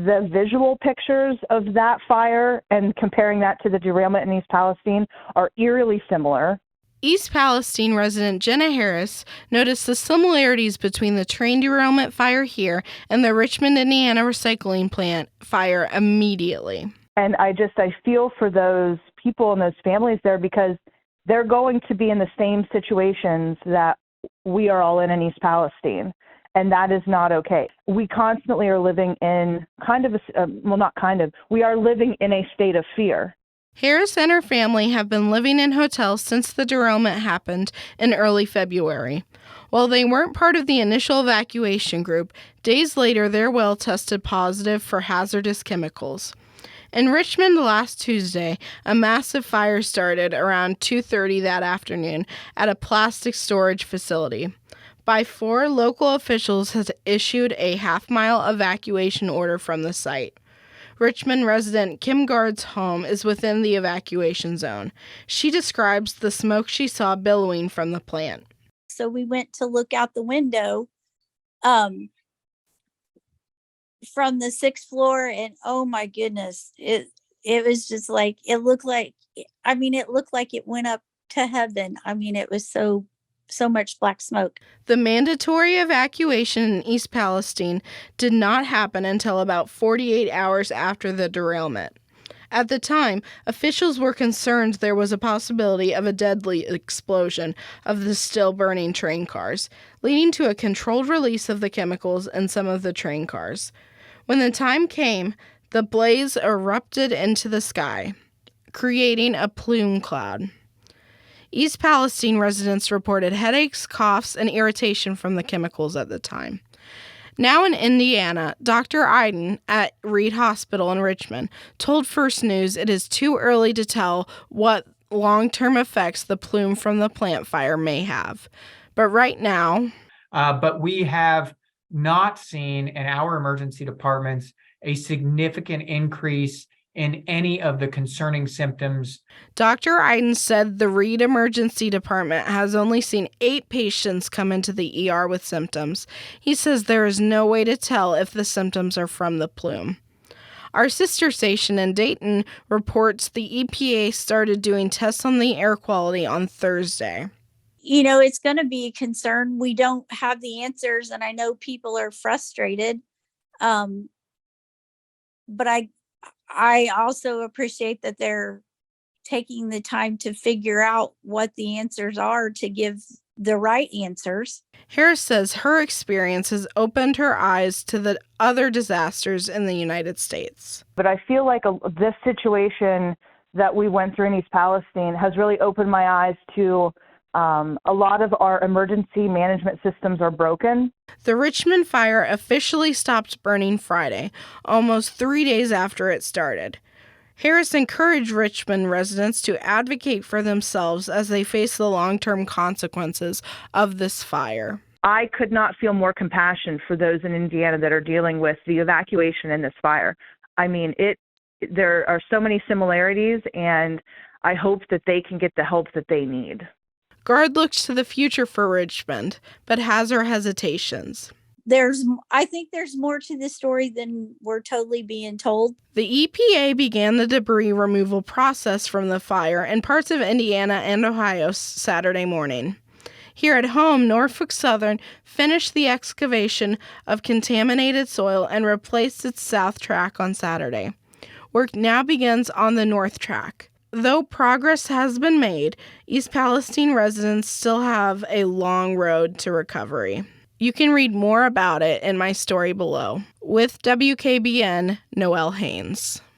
the visual pictures of that fire and comparing that to the derailment in East Palestine are eerily similar. East Palestine resident Jenna Harris noticed the similarities between the train derailment fire here and the Richmond, Indiana recycling plant fire immediately. And I feel for those people and those families there, because they're going to be in the same situations that we are all in East Palestine. And that is not okay. We constantly are living in we are living in a state of fear. Harris and her family have been living in hotels since the derailment happened in early February. While they weren't part of the initial evacuation group, days later their well tested positive for hazardous chemicals. In Richmond last Tuesday, a massive fire started around 2:30 that afternoon at a plastic storage facility. By 4, local officials have issued a half-mile evacuation order from the site. Richmond resident Kim Gard's home is within the evacuation zone. She describes the smoke she saw billowing from the plant. So we went to look out the window from the 6th floor, and oh my goodness, it was just like, it looked like it went up to heaven. I mean, it was so much black smoke. The mandatory evacuation in East Palestine did not happen until about 48 hours after the derailment. At the time, officials were concerned there was a possibility of a deadly explosion of the still burning train cars, leading to a controlled release of the chemicals in some of the train cars. When the time came, the blaze erupted into the sky, creating a plume cloud. East Palestine residents reported headaches, coughs, and irritation from the chemicals at the time. Now in Indiana, Dr. Iden at Reed Hospital in Richmond told First News it is too early to tell what long-term effects the plume from the plant fire may have. But right now... But we have not seen in our emergency departments a significant increase in any of the concerning symptoms. Dr. Iden said the Reed Emergency Department has only seen 8 patients come into the ER with symptoms. He says there is no way to tell if the symptoms are from the plume. Our sister station in Dayton reports the EPA started doing tests on the air quality on Thursday. You know, it's going to be a concern. We don't have the answers, and I know people are frustrated. But I also appreciate that they're taking the time to figure out what the answers are to give the right answers. Harris says her experience has opened her eyes to the other disasters in the United States. But I feel like this situation that we went through in East Palestine has really opened my eyes to a lot of our emergency management systems are broken. The Richmond fire officially stopped burning Friday, almost 3 days after it started. Harris encouraged Richmond residents to advocate for themselves as they face the long-term consequences of this fire. I could not feel more compassion for those in Indiana that are dealing with the evacuation in this fire. I mean, there are so many similarities, and I hope that they can get the help that they need. Gard looks to the future for Richmond, but has her hesitations. I think there's more to this story than we're totally being told. The EPA began the debris removal process from the fire in parts of Indiana and Ohio Saturday morning. Here at home, Norfolk Southern finished the excavation of contaminated soil and replaced its south track on Saturday. Work now begins on the north track. Though progress has been made, East Palestine residents still have a long road to recovery. You can read more about it in my story below. With WKBN, Noelle Haynes.